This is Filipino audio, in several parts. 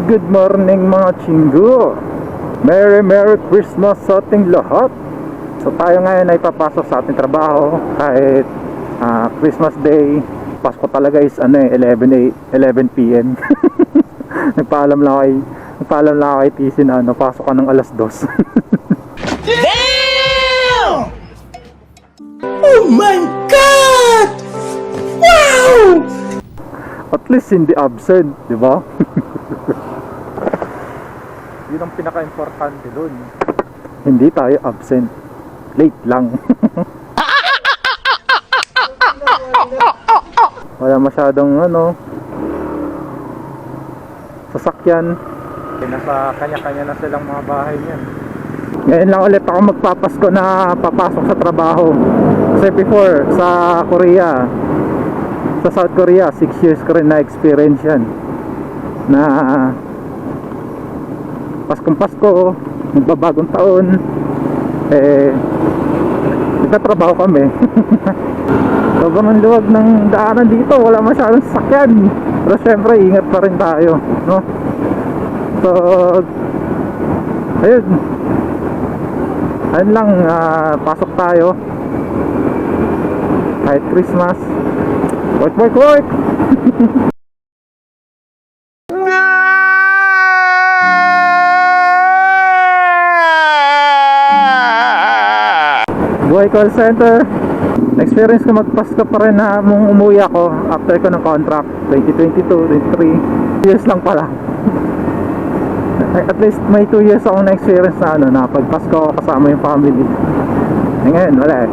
good morning mga chinggo. Merry Christmas sa ating lahat. So tayo ngayon ay papasok sa ating trabaho kahit Christmas Day. Pasko talaga is 11 PM. Nagpaalam lang kay Tisin pasok ka ng alas 2. Damn! Oh my God! Wow! At least hindi absent, di ba? Yun ang pinaka-importante dun. Hindi tayo absent. Late lang. Wala masyadong sasakyan. Nasa kanya-kanya na silang mga bahay niyan. Ngayon lang ulit ako magpapasko na papasok sa trabaho. Kasi before sa Korea, sa South Korea, 6 years ko rin na experience yan. Na Paskong Pasko, magbabagong taon, nagtatrabaho kami. Sobrang luwag ng daanan dito, wala masyadong sasakyan. Pero syempre, ingat pa rin tayo, no? So, ayun. Ayun lang, pasok tayo. Kahit Christmas. Work! Buhay call center. Experience ko magpasko pa rin na mong umuwi ako after ko ng contract 2022, 23 years lang pala. At least may 2 years akong na-experience na pagpasko ako kasama yung family. Ngayon wala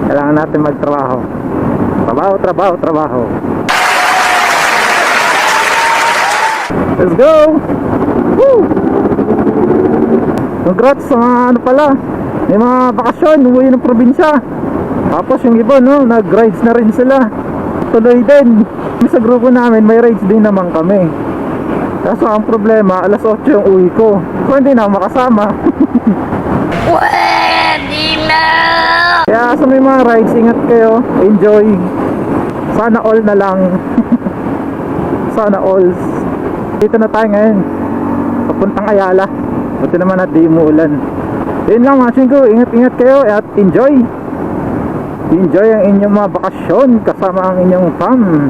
kailangan natin magtrabaho. Trabaho. Let's go! Woo! Congrats sa mga pala, may mga bakasyon, umuwi ng probinsya. Tapos yung iba nag-rides na rin sila. Tuloy din. Sa grupo namin may rides din naman kami. Kaso ang problema, alas 8 yung uwi ko. So hindi na makasama. Pwede na! Kaya sa may mga rides, ingat kayo. Enjoy. Sana all na lang. Sana all. Dito na tayo ngayon, papuntang Ayala. Buti naman at di umuulan. Yun lang mga chinggo, ingat kayo at enjoy ang inyong mga bakasyon kasama ang inyong fam.